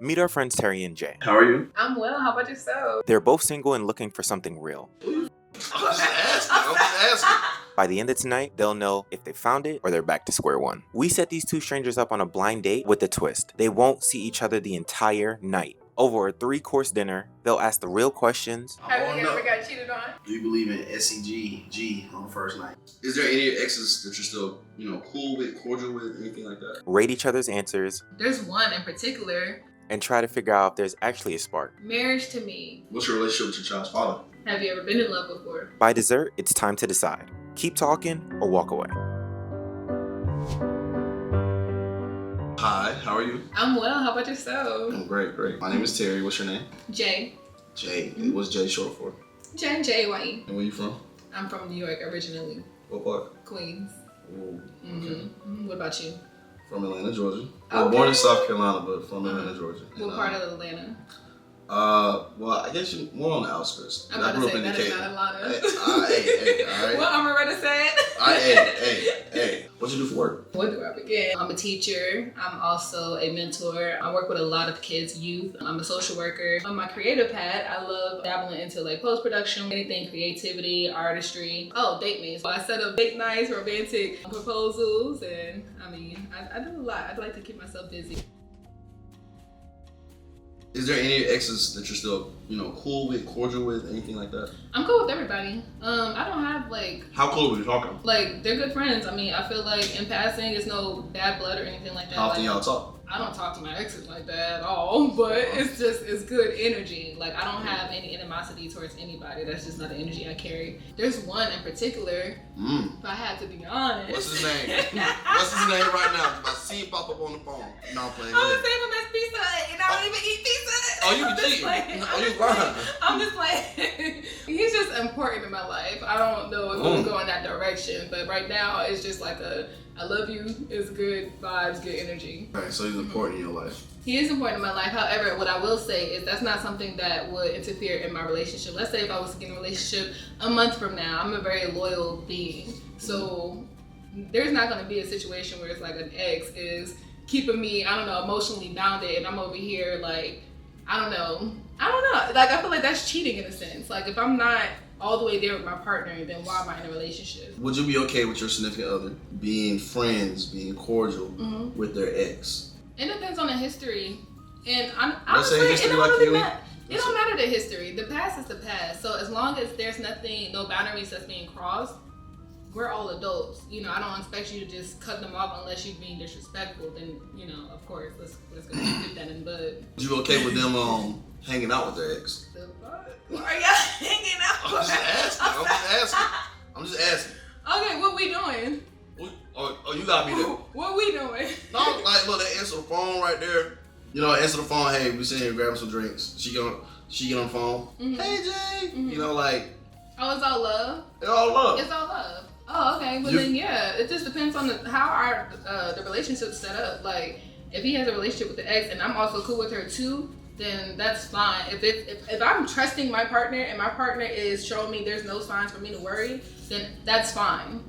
Meet our friends Terry and Jaye. How are you? I'm well. How about yourself? They're both single and looking for something real. I'm just asking. By the end of tonight, they'll know if they found it or they're back to square one. We set these two strangers up on a blind date with a twist. They won't see each other the entire night. Over a 3-course dinner, they'll ask the real questions. Have you ever got cheated on? Do you believe in SEG on the first night? Is there any exes that you're still, cool with, cordial with, anything like that? Rate each other's answers, There's one in particular. and try to figure out if there's actually a spark. Marriage to me. What's your relationship with your child's father? Have you ever been in love before? By dessert, it's time to decide. Keep talking or walk away. Hi, how are you? I'm well. How about yourself? I'm great. My name is Terry. What's your name? Jaye. Jaye. Mm-hmm. What's Jaye short for? Jaye. And where you from? I'm from New York originally. What part? Queens. Ooh, Mm-hmm. okay. Mm-hmm. What about you? From Atlanta, Georgia. Okay. Well, born in South Carolina, but from Atlanta, Georgia. What part of Atlanta? Well, I guess you're more on the outskirts. I'm about to say that is Decatur. not Atlanta. Hey, all right. What I'm ready to say? Hey. What you do for work? Where do I begin? I'm a teacher. I'm also a mentor. I work with a lot of kids, youth. I'm a social worker. On my creative path, I love dabbling into post-production, anything creativity, artistry. Date me. So I set up date nights, romantic proposals, and I do a lot. I'd like to keep myself busy. Is there any exes that you're still, cool with, cordial with, anything like that? I'm cool with everybody. I don't have How close are we talking? they're good friends. I feel like in passing, it's no bad blood or anything like that. How often y'all talk? I don't talk to my exes like that at all, but it's good energy. I don't have any animosity towards anybody. That's just not the energy I carry. There's one in particular, if I had to be honest. What's his name? What's his name right now? I see him pop up on the phone. No, I'm playing. I'm the same him as Pizza Hut, and I don't even eat Pizza Hut. Oh, you I'm be just cheating? playing. Oh, you lying? I'm just playing. He's just important in my life. I don't know if it'll go in that direction, but right now it's just I love you, it's good vibes, good energy. Alright, so he's important in your life. He is important in my life. However, what I will say is that's not something that would interfere in my relationship. Let's say if I was to get in a relationship a month from now, I'm a very loyal being. So there's not going to be a situation where it's like an ex is keeping me, emotionally bounded, and I'm over here I don't know. I feel like that's cheating in a sense. If I'm not all the way there with my partner, then why am I in a relationship? Would you be okay with your significant other being friends, being cordial with their ex? It depends on the history. And Let's say honestly, history it like don't you. it don't matter the history. The past is the past. So as long as there's no boundaries that's being crossed, we're all adults. I don't expect you to just cut them off unless you're being disrespectful. Then, of course, let's go nip that in the bud. Would you be okay with them hanging out with their ex? The fuck? Why are y'all hanging out? I'm just asking. Okay, what we doing? Oh, you got me there. What we doing? No, look, they answer the phone right there. Answer the phone. Hey, we sitting here grabbing some drinks. She get on the phone. Mm-hmm. Hey, Jay. Mm-hmm. Oh, it's all love? It's all love. It's all love. Oh, okay. Well, then, yeah. It just depends on how our the relationship's set up. If he has a relationship with the ex and I'm also cool with her too, then that's fine. If I'm trusting my partner and my partner is showing me there's no signs for me to worry, then that's fine,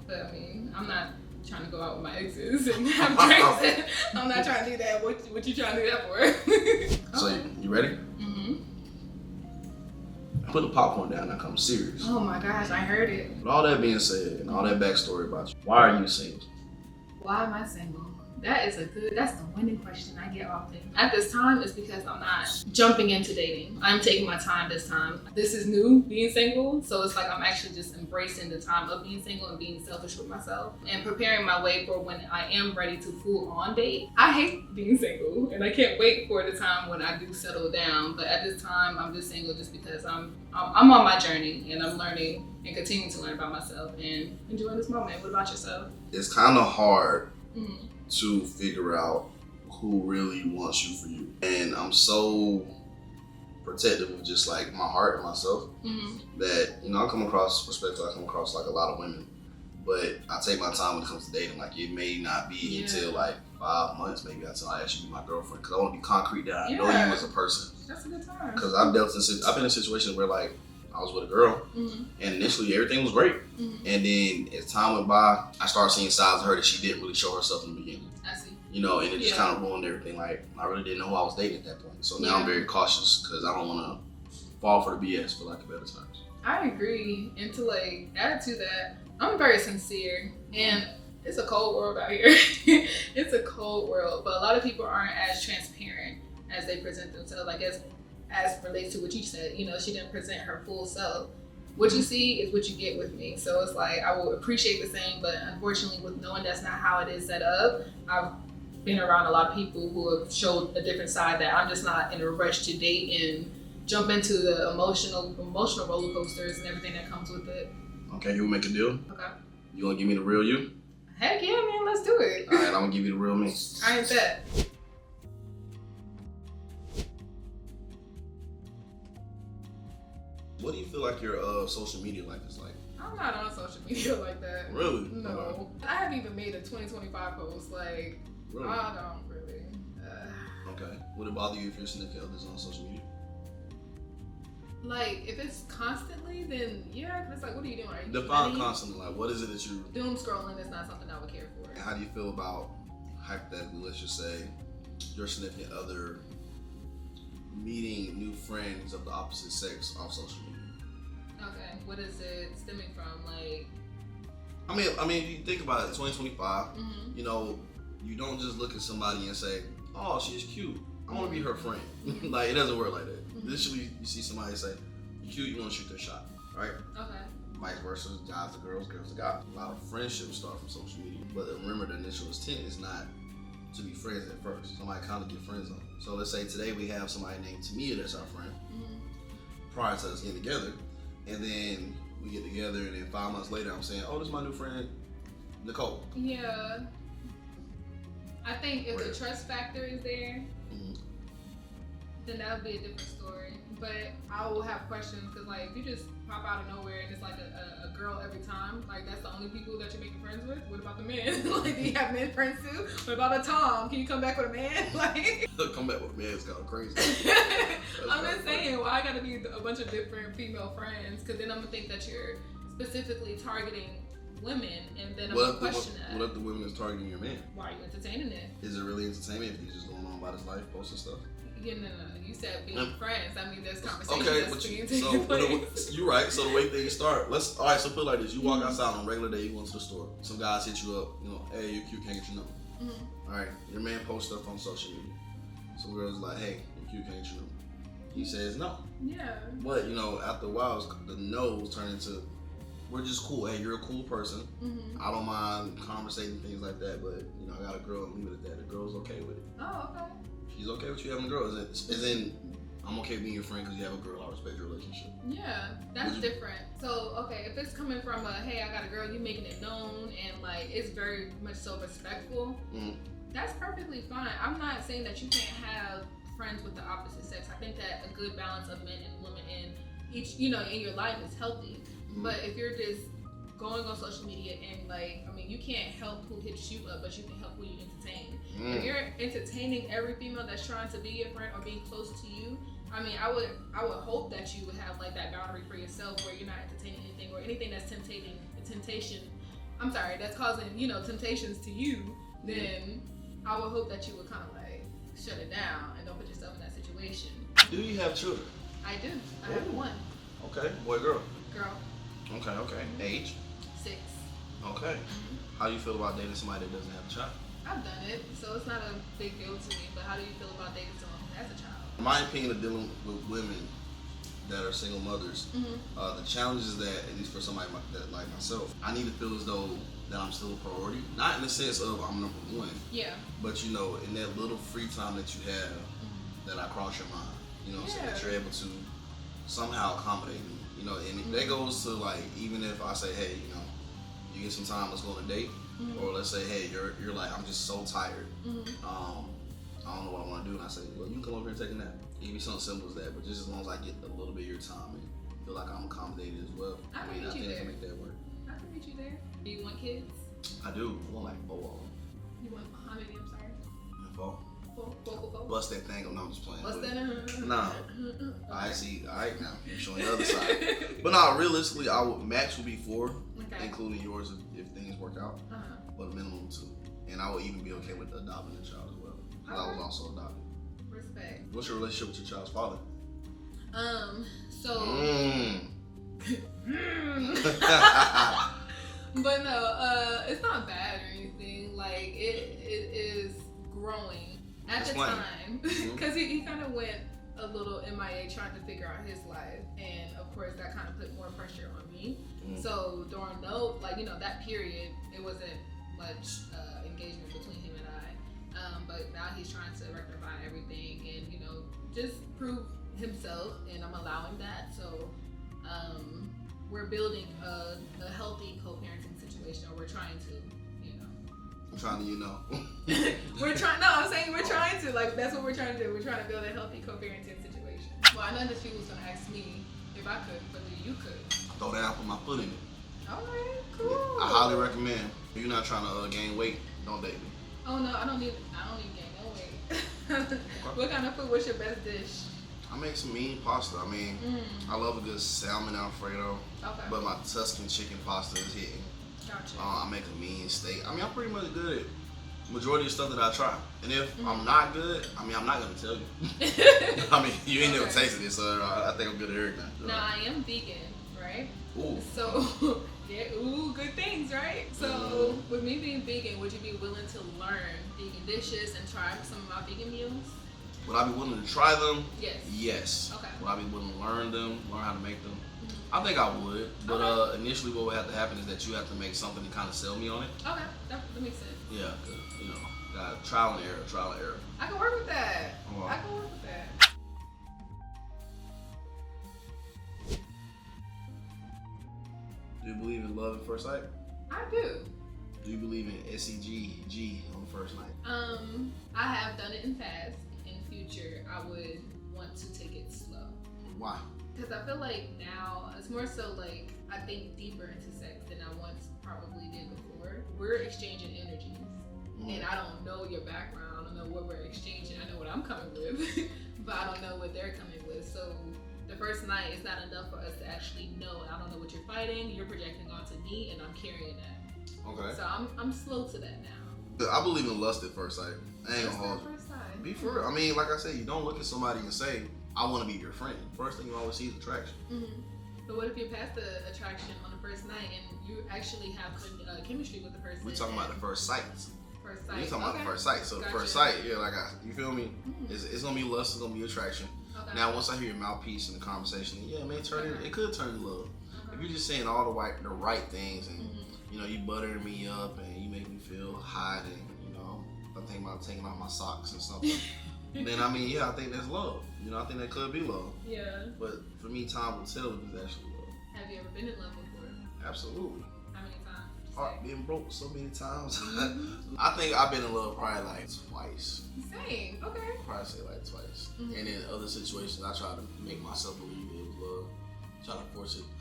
But I'm not trying to go out with my exes and have drinks. I'm not trying to do that. What you trying to do that for? So you ready? Mm-hmm. Put the popcorn down. Now come serious. Oh my gosh, I heard it. With all that being said and all that backstory about you, why are you single? Why am I single? That's the winning question I get often. At this time, it's because I'm not jumping into dating. I'm taking my time this time. This is new, being single, so it's I'm actually just embracing the time of being single and being selfish with myself and preparing my way for when I am ready to full on date. I hate being single, and I can't wait for the time when I do settle down, but at this time, I'm just single just because I'm on my journey, and I'm learning and continuing to learn about myself and enjoying this moment. What about yourself? It's kind of hard Mm-hmm. to figure out who really wants you for you. And I'm so protective of just my heart and myself that, I come across respectfully, I come across a lot of women, but I take my time when it comes to dating. It may not be until 5 months maybe until I actually be my girlfriend, because I want to be concrete that I know you as a person. That's a good time. Because I've been in situations where I was with a girl, and initially everything was great, and then as time went by, I started seeing sides of her that she didn't really show herself in the beginning. I see. you know, and it just kind of ruined everything. Like, I really didn't know who I was dating at that point. So now I'm very cautious because I don't want to fall for the BS, for lack of better terms. I agree. And to like add to that, I'm very sincere, and it's a cold world out here. It's a cold world, but a lot of people aren't as transparent as they present themselves. Like as relates to what you said, you know, she didn't present her full self. What you see is what you get with me. So it's like I will appreciate the same, but unfortunately, with knowing that's not how it is set up, I've been around a lot of people who have showed a different side that I'm just not in a rush to date and jump into the emotional roller coasters and everything that comes with it. Okay, you will make a deal? Okay. You want to give me the real you? Heck yeah, man, let's do it. All right, I'm going to give you the real me. I ain't that. What do you feel like your social media life is like? I'm not on social media like that. Really? No. Okay. I haven't even made a 2025 post. Like, Really? I don't really. Okay. Would it bother you if your significant other's on social media? Like, if it's constantly, then yeah, 'cause it's like, what are you doing? Are you Define studying? constantly. Like, what is it that you... Doom scrolling is not something I would care for. And how do you feel about, hypothetically, let's just say, your significant other meeting new friends of the opposite sex off social media? Okay, what is it stemming from? Like, I mean, you think about it, 2025, mm-hmm. you know, you don't just look at somebody and say, oh, she's cute, I want to be her friend. Mm-hmm. Like, it doesn't work like that. Mm-hmm. Literally, you see somebody say, you're cute, you want to shoot their shot, right? Okay. Vice versa, guys to girls, girls to guys. A lot of friendships start from social media. But remember, the initial intent is not to be friends at first. Somebody kind of get friends on. So let's say today we have somebody named Tameah that's our friend. Mm-hmm. Prior to us getting together. And then we get together, and then 5 months later I'm saying, oh, this is my new friend, Nicole. Yeah. I think if the trust factor is there, Mm-hmm. then that would be a different story. But I will have questions because, like, if you just pop out of nowhere and it's like a girl every time, like, that's the only people that you're making friends with. What about the men? Like, do you have men friends too? What about a Tom? Can you come back with a man? Like, Come back with a man is kind of crazy. I'm just saying, well, I gotta be a bunch of different female friends because then I'm gonna think that you're specifically targeting women, and then I'm gonna question that. What if the women is targeting your man? Why are you entertaining it? Is it really entertainment if he's just going on about his life, posting stuff? Yeah, no. You said being friends. I mean, there's conversation Okay, that's but taking place. you're right. So the way things start, all right. So put it like this: you walk outside on a regular day, you go into the store. Some guys hit you up, you know, hey, you're cute, can't get your number. Mm-hmm. All right, your man posts stuff on social media. Some girls like, hey, you're cute, can't get your number. He says no. Yeah. But you know, after a while, the no's turn into, we're just cool. Hey, you're a cool person. Mm-hmm. I don't mind conversating things like that, but you know, I got a girl and leave it at that. The girl's okay with it. Oh, okay. She's okay with you having a girl. As in, I'm okay being your friend because you have a girl. I respect your relationship. Yeah, that's different. So, okay, if it's coming from a, hey, I got a girl, you making it known, and like it's very much so respectful, that's perfectly fine. I'm not saying that you can't have friends with the opposite sex. I think that a good balance of men and women in each, you know, in your life is healthy. But if you're just going on social media and like, I mean, you can't help who hits you up, but you can help who you entertain. If you're entertaining every female that's trying to be your friend or being close to you, I mean, I would hope that you would have like that boundary for yourself where you're not entertaining anything or anything that's that's causing, you know, temptations to you. Then I would hope that you would kind of like shut it down and don't put yourself in that situation. Do you have children? I do. I have one. Okay, boy, girl. Girl. Okay. Age? 6. Okay. How do you feel about dating somebody that doesn't have a child? I've done it, so it's not a big deal to me. But how do you feel about dating someone who has a child? My opinion of dealing with women that are single mothers, the challenge is that, at least for somebody like myself, I need to feel as though that I'm still a priority. Not in the sense of I'm number one. Yeah. But you know, in that little free time that you have, that I cross your mind. You know what I'm saying? That you're able to somehow accommodate me. You know, and that goes to like, even if I say, hey, you know, you get some time, let's go on a date. Or let's say, hey, you're like, I'm just so tired. I don't know what I want to do. And I say, well, you can come over here and take a nap. It can be something simple as that, but just as long as I get a little bit of your time and feel like I'm accommodated as well. I think I can make that work. I can meet you there. Do you want kids? I do. I want like 4 of them. You want how many? I'm sorry. 4. 4. Bust that thing. No, I'm just playing. Bust that. Nah. I see. All right, now you're showing the other side. But no, realistically, max would be 4, including yours if things work out. But a minimum 2. And I would even be okay with adopting a child as well. Because I was also adopted. Respect. What's your relationship with your child's father? But no, it's not bad or anything. Like it is growing at the time because he kind of went a little MIA trying to figure out his life, and of course that kind of put more pressure on me. So during that period, it wasn't much engagement between him and I. But now he's trying to rectify everything and just prove himself, and I'm allowing that. So we're building a healthy co-parenting situation, or we're trying to, I'm trying to, we're trying. No, I'm saying we're trying to. Like that's what we're trying to do. We're trying to build a healthy co-parenting situation. Well, I know that she was gonna ask me if I could, whether you could. throw down, put my foot in it. All right, cool. Yeah, I highly recommend. If you're not trying to gain weight, don't date me. Oh no, I don't need gain no weight. What kind of food? What's your best dish? I make some mean pasta. I mean, I love a good salmon Alfredo. Okay. But my Tuscan chicken pasta is hitting. Gotcha. I make a mean steak. I mean, I'm pretty much good at majority of stuff that I try. And if I'm not good, I mean, I'm not gonna tell you. I mean, you ain't never tasted it, so I think I'm good at everything. Now I am vegan, right? Ooh. So yeah, good things, right? So with me being vegan, would you be willing to learn vegan dishes and try some of my vegan meals? Would I be willing to try them? Yes. Yes. Okay. Would I be willing to learn how to make them? I think I would, but initially what would have to happen is that you have to make something to kind of sell me on it. Okay, that makes sense. Yeah, cause got trial and error. I can work with that. Oh, wow. I can work with that. Do you believe in love at first sight? I do. Do you believe in SEG on the first night? I have done it in past. In future, I would want to take it slow. Why? Because I feel like now it's more so like I think deeper into sex than I once probably did before. We're exchanging energies, and I don't know your background. I don't know what we're exchanging. I know what I'm coming with, but I don't know what they're coming with. So the first night is not enough for us to actually know. I don't know what you're fighting. You're projecting onto me, and I'm carrying that. Okay. So I'm slow to that now. I believe in lust at first sight. I ain't gonna hold you. First sight. Be for real. I mean, like I said, you don't look at somebody and say, I want to be your friend. First thing you always see is attraction. But what if you're past the attraction on the first night and you actually have chemistry with the person? We talking about the first sight. First sight. We talking about the first sight. So Gotcha. the first sight, yeah, you feel me? It's gonna be lust. It's gonna be attraction. Okay. Now, once I hear your mouthpiece in the conversation, yeah, it may it could turn to love. Okay. If you're just saying all the right things and you buttering me up and you make me feel hot and I'm thinking about taking off my socks and something. Then I mean, yeah, I think that's love. I think that could be love. Yeah. But for me, time will tell if it's actually love. Have you ever been in love before? Absolutely. How many times? Heart being broke so many times. I think I've been in love probably like twice. Same. Okay. Probably say like twice. And in other situations, I try to make myself believe it was love.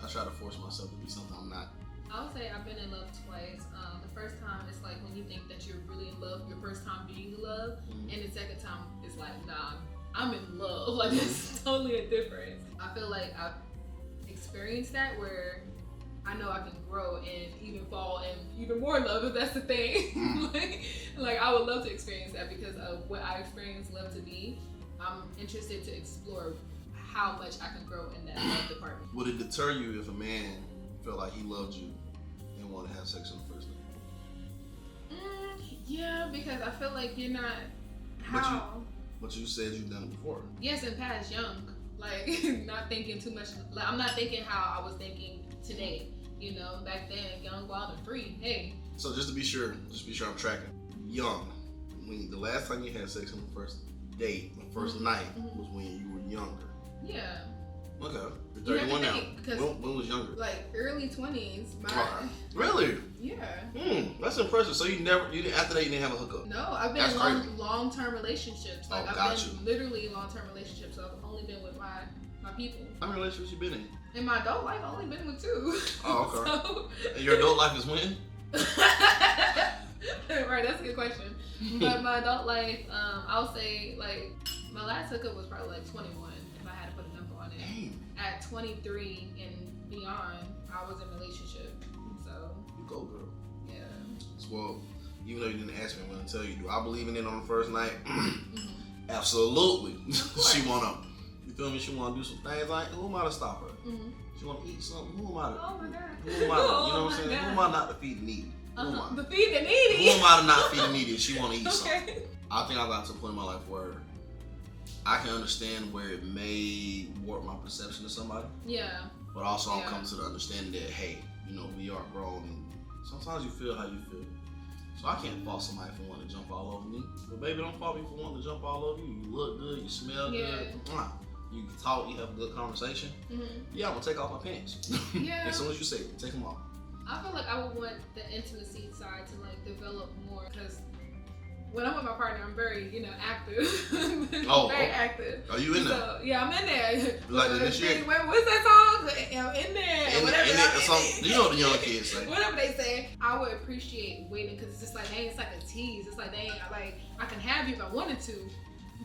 I try to force myself to be something I'm not. I would say I've been in love twice. The first time it's like when you think that you're really in love, your first time being in love, and the second time it's like, nah, I'm in love. Like it's totally a difference. I feel like I've experienced that where I know I can grow and even fall in even more love if that's the thing. like I would love to experience that because of what I experienced love to be. I'm interested to explore how much I can grow in that love department. Would it deter you if a man felt like he loved you and wanted to have sex on the first night? Yeah, because I feel like you're not. But you said you've done it before. Yes, in past, young. Like, not thinking too much. Like, I'm not thinking how I was thinking today. Back then, young, wild, and free. Hey. So just to be sure I'm tracking. Young, when the last time you had sex on the first date, the first night, was when you were younger. Yeah. Okay. You're 31 now. When was younger? Like early 20s. Really? Yeah. That's impressive. So after that you didn't have a hookup? No, I've been in long-term relationships. Like I've been literally in long-term relationships. So I've only been with my people. How many relationships you been in? In my adult life, I've only been with 2. Oh, okay. So... And your adult life is when? Right, that's a good question. But my adult life, I'll say like my last hookup was probably like 21 if I had to put a number on it. Damn. At 23 and beyond, I was in a relationship. So you go, girl. Yeah. Well, even though you didn't ask me, I'm gonna tell you. Do I believe in it on the first night? Absolutely. She wanna, you feel me? She wanna do some things. Like, who am I to stop her? She wanna eat something. Who am I to? Oh my God. Who am I to? You know what I'm saying? Who am I not to feed the needy? Who am I? The feed the needy. Who am I to not feed the needy if she wanna eat Okay. something? I think I got to a point in my life where I can understand where it may warp my perception of somebody. Yeah. But also I'm coming to the understanding that, hey, you know, we are grown and sometimes you feel how you feel. So I can't fault somebody for wanting to jump all over me. But baby, don't fault me for wanting to jump all over you. You look good, you smell good. You can talk, you have a good conversation. Yeah, I'm gonna take off my pants. Yeah. As soon as you say it, take them off. I feel like I would want the intimacy side to like develop more because when I'm with my partner, I'm very, active. Very active. Are you in there? So, yeah, I'm in there. Like this year? What's that song? I'm in there. You know what the young kids say. Whatever they say, I would appreciate waiting because it's just like, dang, it's like a tease. It's like, dang, I can have you if I wanted to,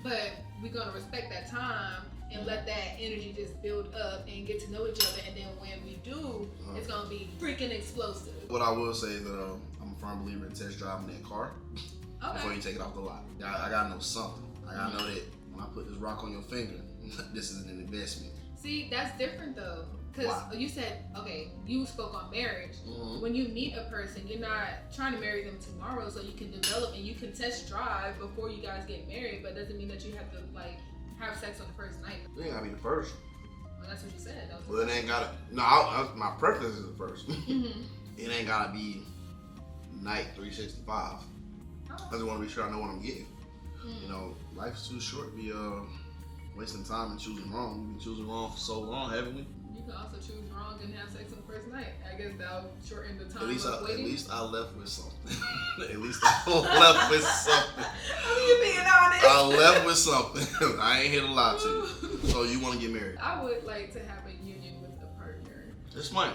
but we're gonna respect that time and let that energy just build up and get to know each other. And then when we do, it's gonna be freaking explosive. What I will say is that I'm a firm believer in test driving that car before you take it off the lot. I gotta know something. I gotta know that when I put this rock on your finger, this is an investment. See, that's different though. Because you said, okay, you spoke on marriage. When you meet a person, you're not trying to marry them tomorrow, so you can develop and you can test drive before you guys get married, but it doesn't mean that you have to like have sex on the first night. It ain't gotta be the first. Well, that's what you said. Well, it ain't gotta. No, my preference is the first. It ain't gotta be night 365. I just want to be sure I know what I'm getting. You know, life's too short to be wasting time and choosing wrong. We've been choosing wrong for so long, haven't we? You can also choose wrong and have sex on the first night. I guess that'll shorten the time At least I left with something. At least I left with something. You being honest? I left with something. I ain't here to lie to you. So you want to get married? I would like to have a union with a partner. It's mine.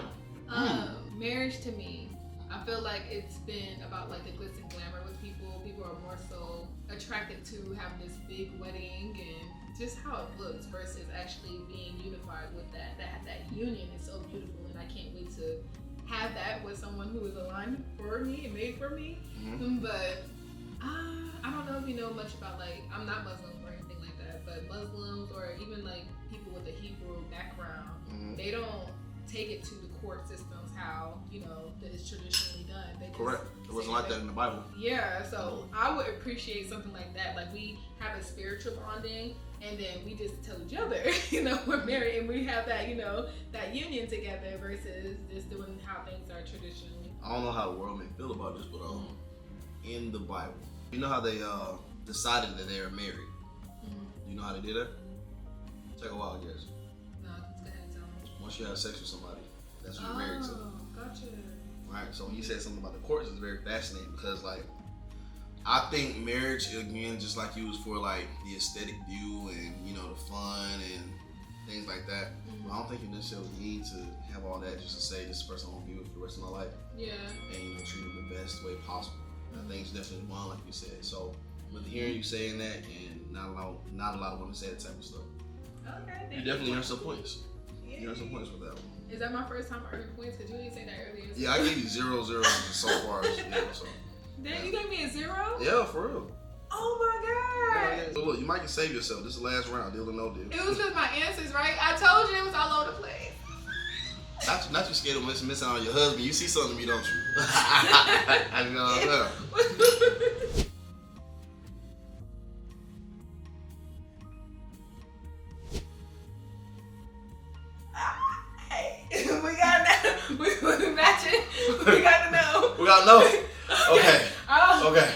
Marriage to me, I feel like it's been about like the glitz and glamour with people. People are more so attracted to having this big wedding and just how it looks versus actually being unified with that. That union is so beautiful, and I can't wait to have that with someone who is aligned for me and made for me. But I don't know if you know much about, like, I'm not Muslim or anything like that, but Muslims or even like people with a Hebrew background, they don't take it to the court systems how that is traditionally done. They Correct. It wasn't like that in the Bible. Yeah, so I would appreciate something like that. Like we have a spiritual bonding, and then we just tell each other, we're married, and we have that, that union together versus just doing how things are traditionally. I don't know how the world may feel about this, but in the Bible, you know how they decided that they were married. You know how they did that? Take a while, I guess. No, just go ahead and tell me. Once you have sex with somebody, that's who you're married to. Gotcha. Right, so when you said something about the courts, it's very fascinating because, like, I think marriage, again, just like you, was for, like, the aesthetic view and, the fun and things like that. But I don't think you necessarily need to have all that just to say this person I want to be with for the rest of my life. Yeah. And, treat them the best way possible. I think it's definitely one, like you said. So, with hearing you saying that and not a lot of women say that type of stuff. Okay. You definitely earned some points. You earned some points with that one. Is that my first time earning points? Because you didn't say that earlier. Yeah, I gave you 0 so far. So. Then you gave me a 0? Yeah, for real. Oh my God. Yeah. So look, you might can save yourself. This is the last round, deal or no deal. It was because my answers, right? I told you it was all over the place. Not you scared of missing out on your husband. You see something in me, don't you? I know. We got to know. We matching. We got to know. We got to know. Okay. Oh. Okay.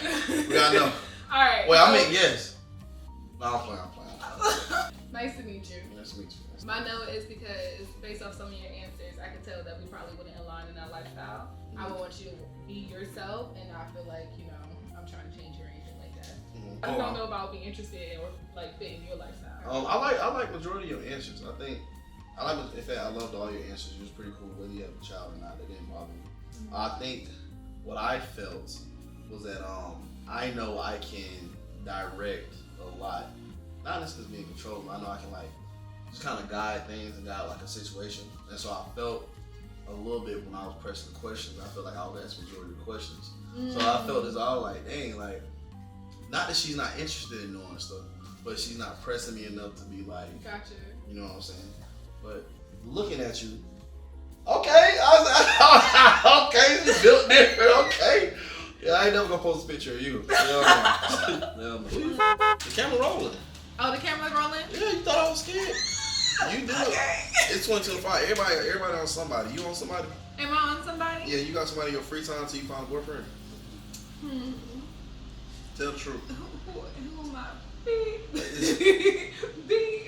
We got to know. All right. Wait, I mean yes. No, I'm playing. Nice to meet you. Nice to meet you. My no is because based off some of your answers, I can tell that we probably wouldn't align in our lifestyle. I would want you to be yourself, and I feel like, I'm trying to change you or anything like that. I don't know about being interested or like fitting your lifestyle. I like majority of your answers. In fact, I loved all your answers. It was pretty cool. Whether you have a child or not, that didn't bother me. I think what I felt was that I know I can direct a lot. Not necessarily being controlled, but I know I can just kind of guide things and guide a situation. And so I felt a little bit when I was pressing the questions. I felt like I was asking majority of the questions. So I felt as all like, dang, like, not that she's not interested in knowing stuff, but she's not pressing me enough to be like, Gotcha. you know what I'm saying? But looking at you, okay, okay, it's built different, okay. Yeah, I ain't never gonna post a picture of you. Hell no. The camera rolling. Oh, the camera's rolling? Yeah, you thought I was scared. You do it. It's 2025. Everybody on somebody. You on somebody? Am I on somebody? Yeah, you got somebody in your free time until you find a boyfriend. Tell the truth. Who am I? B.